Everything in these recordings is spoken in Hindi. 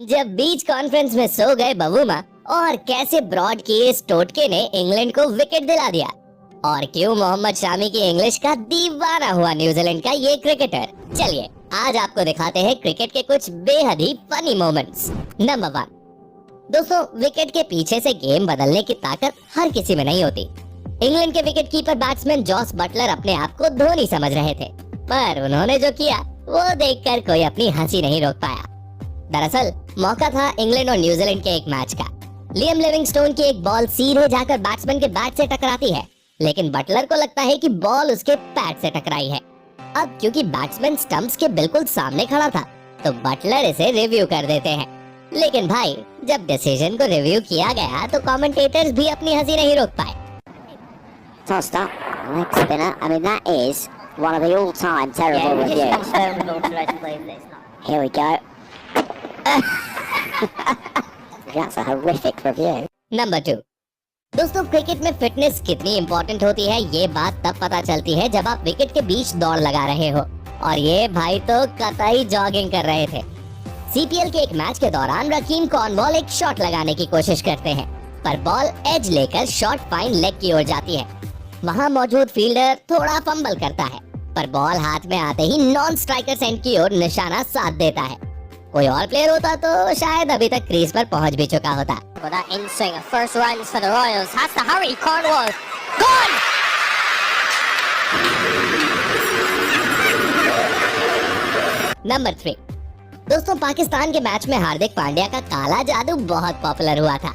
जब बीच कॉन्फ्रेंस में सो गए बबूमा और कैसे ब्रॉड के इस टोटके ने इंग्लैंड को विकेट दिला दिया और क्यों मोहम्मद शामी की इंग्लिश का दीवाना हुआ न्यूजीलैंड का ये क्रिकेटर। चलिए आज आपको दिखाते हैं क्रिकेट के कुछ बेहद ही फनी मोमेंट्स। नंबर 1, दोस्तों विकेट के पीछे से गेम बदलने की ताकत हर किसी में नहीं होती। इंग्लैंड के wicket keeper batsman Jos Buttler अपने आप को धोनी समझ रहे थे, पर उन्होंने जो किया वो देखकर कोई अपनी हंसी नहीं रोक पाया। दरअसल मौका था इंग्लैंड और न्यूजीलैंड के एक मैच का। लियम लिविंगस्टोन की एक बॉल सीधे जाकर बैट्समैन के बैट से टकराती है, लेकिन बटलर को लगता है कि बॉल उसके पैड से टकराई है। अब क्योंकि बैट्समैन स्टंप्स के बिल्कुल सामने खड़ा था, तो बटलर इसे रिव्यू कर देते हैं। लेकिन भाई जब डिसीजन को रिव्यू किया गया तो कमेंटेटर्स भी अपनी हंसी नहीं रोक पाए। Tossed up, leg spinner. I mean, that is one of the all-time terrible reviews. Here we go. That's a horrific review. Number 2, दोस्तों क्रिकेट में फिटनेस कितनी इम्पोर्टेंट होती है ये बात तब पता चलती है जब आप विकेट के बीच दौड़ लगा रहे हो, और ये भाई तो कतई जॉगिंग कर रहे थे। सीपीएल के एक मैच के दौरान रकीम कॉर्नवॉल एक शॉट लगाने की कोशिश करते हैं, पर बॉल एज लेकर शॉट फाइन लेग की ओर जाती है। वहाँ मौजूद फील्डर थोड़ा फंबल करता है, पर बॉल हाथ में आते ही नॉन स्ट्राइकर एंड की ओर निशाना साध देता है। कोई और प्लेयर होता तो शायद अभी तक क्रीज पर पहुंच भी चुका होता। But that in-swing of first runs for the Royals has to hurry. Cornwall gone. Number 3, दोस्तों पाकिस्तान के मैच में हार्दिक पांड्या का काला जादू बहुत पॉपुलर हुआ था,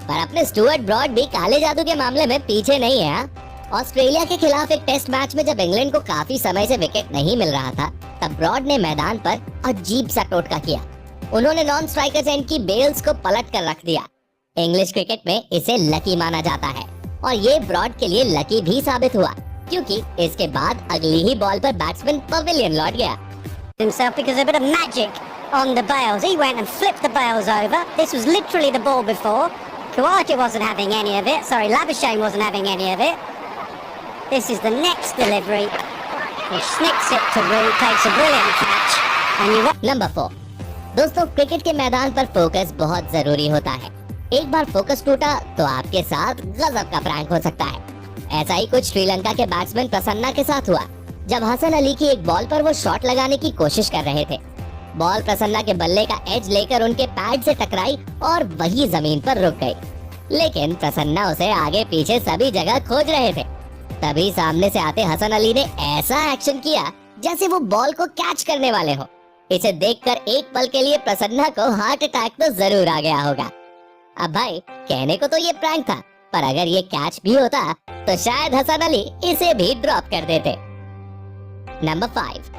पर अपने स्टुअर्ट ब्रॉड भी काले जादू के मामले में पीछे नहीं है। ऑस्ट्रेलिया के खिलाफ एक टेस्ट मैच में जब इंग्लैंड को काफी समय से विकेट नहीं मिल रहा था, तब ब्रॉड ने मैदान पर अजीब सा टोटका किया। उन्होंने नॉन स्ट्राइकर्स एंड की बेल्स को पलट कर रख दिया। इंग्लिश क्रिकेट में इसे लकी माना जाता है, और ये ब्रॉड के लिए लकी भी साबित हुआ, क्योंकि इसके बाद अगली ही बॉल पर बैट्समैन पवेलियन लौट गया। Himself because a bit of magic on the bails. He went and flipped the bails over. This was literally the ball before. Kawaki wasn't having any of it. Sorry, Labuschagne wasn't having any of it. This is the next delivery. He snicks it to Root, takes a brilliant catch, and you. Number 4, दोस्तों क्रिकेट के मैदान पर फोकस बहुत जरूरी होता है। एक बार फोकस टूटा तो आपके साथ गजब का प्रैंक हो सकता है। ऐसा ही कुछ श्रीलंका के बैट्समैन प्रसन्ना के साथ हुआ, जब हसन अली की एक बॉल पर वो शॉट लगाने की कोशिश कर रहे थे। बॉल प्रसन्ना के बल्ले का एज लेकर उनके पैड से टकराई और वही जमीन पर रुक गई, लेकिन प्रसन्ना उसे आगे पीछे सभी जगह खोज रहे थे। तभी सामने से आते हसन अली ने ऐसा एक्शन किया जैसे वो बॉल को कैच करने वाले हो। इसे देखकर एक पल के लिए प्रसन्ना को हार्ट अटैक तो जरूर आ गया होगा। अब भाई कहने को तो ये प्रैंक था, पर अगर ये कैच भी होता तो शायद हसन अली इसे भी ड्रॉप कर देते। नंबर 5,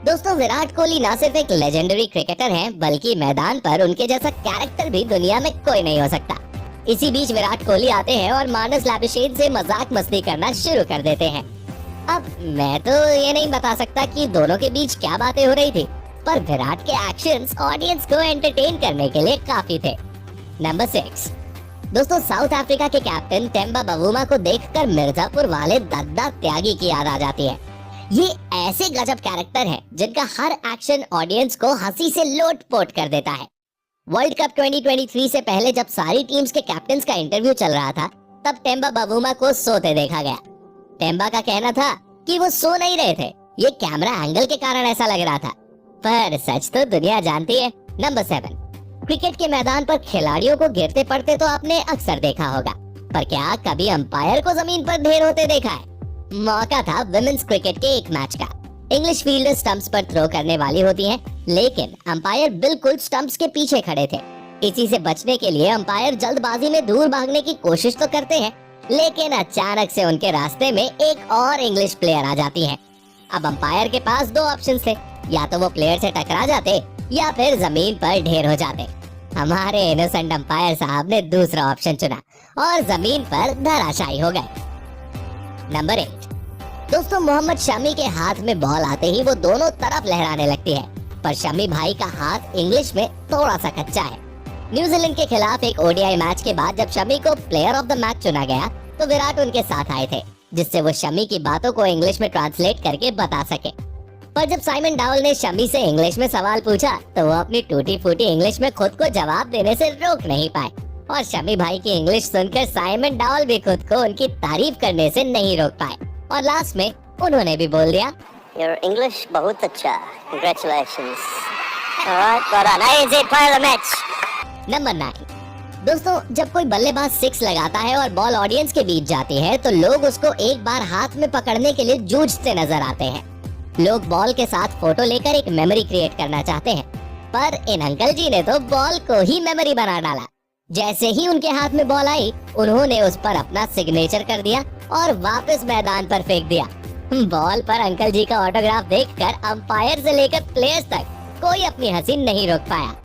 दोस्तों विराट कोहली ना सिर्फ एक लेजेंडरी क्रिकेटर हैं, बल्कि मैदान पर उनके जैसा कैरेक्टर भी दुनिया में कोई नहीं हो सकता। इसी बीच विराट कोहली आते हैं और मानस लाबुशेन से मजाक मस्ती करना शुरू कर देते हैं। अब मैं तो ये नहीं बता सकता कि दोनों के बीच क्या बातें हो रही थी, पर विराट के एक्शंस ऑडियंस को एंटरटेन करने के लिए काफी थे। नंबर 6, दोस्तों साउथ अफ्रीका के कैप्टन टेम्बा बवुमा को देखकर मिर्जापुर वाले दद्दा त्यागी की याद आ जाती है। ये ऐसे गजब कैरेक्टर हैं जिनका हर एक्शन ऑडियंस को हंसी से लोट-पोट कर देता है। वर्ल्ड कप 2023 से पहले जब सारी टीम्स के कैप्टन्स का इंटरव्यू चल रहा था, तब टेम्बा बवुमा को सोते देखा गया। टेम्बा का कहना था कि वो सो नहीं रहे थे, ये कैमरा एंगल के कारण ऐसा लग रहा था, पर सच तो दुनिया जानती है। नंबर 7, क्रिकेट के मैदान पर खिलाड़ियों को गिरते पड़ते तो आपने अक्सर देखा होगा, पर क्या कभी अंपायर को जमीन पर ढेर होते देखा है? मौका था विमेंस क्रिकेट के एक मैच का। इंग्लिश फील्डर स्टंप्स पर थ्रो करने वाली होती हैं, लेकिन अंपायर बिल्कुल स्टंप्स के पीछे खड़े थे। इसी से बचने के लिए अंपायर जल्दबाजी में दूर भागने की कोशिश तो करते हैं, लेकिन अचानक से उनके रास्ते में एक और इंग्लिश प्लेयर आ जाती है। अब अंपायर के पास 2 ऑप्शन थे, या तो वो प्लेयर से टकरा जाते या फिर जमीन पर ढेर हो जाते। हमारे इनोसेंट अंपायर साहब ने दूसरा ऑप्शन चुना और जमीन पर धराशायी हो गए। नंबर 8, दोस्तों मोहम्मद शमी के हाथ में बॉल आते ही वो दोनों तरफ लहराने लगती है, पर शमी भाई का हाथ इंग्लिश में थोड़ा सा कच्चा है। न्यूजीलैंड के खिलाफ एक ओडीआई मैच के बाद जब शमी को प्लेयर ऑफ द मैच चुना गया, तो विराट उनके साथ आए थे, जिससे वो शमी की बातों को इंग्लिश में ट्रांसलेट करके बता सके। पर जब साइमन डाउल ने शमी से इंग्लिश में सवाल पूछा तो वो अपनी टूटी फूटी इंग्लिश में खुद को जवाब देने से रोक नहीं पाए और शमी भाई की इंग्लिश सुनकर साइमन डाउल भी खुद को उनकी तारीफ करने से नहीं रोक पाए और लास्ट में उन्होंने भी बोल दिया, Your English बहुत अच्छा. Congratulations. Alright, well done. ANZ player of the match. Number 9। दोस्तों, जब कोई बल्लेबाज सिक्स लगाता है और बॉल ऑडियंस के बीच जाती है तो लोग उसको एक बार हाथ में पकड़ने के लिए जूझते नजर आते हैं। लोग बॉल के साथ फोटो लेकर एक मेमोरी क्रिएट करना चाहते हैं, पर इन अंकल जी ने तो बॉल को ही मेमोरी बना डाला। जैसे ही उनके हाथ में बॉल आई, उन्होंने उस पर अपना सिग्नेचर कर दिया और वापस मैदान पर फेंक दिया। बॉल पर अंकल जी का ऑटोग्राफ देखकर अंपायर से लेकर प्लेयर्स तक कोई अपनी हंसी नहीं रोक पाया।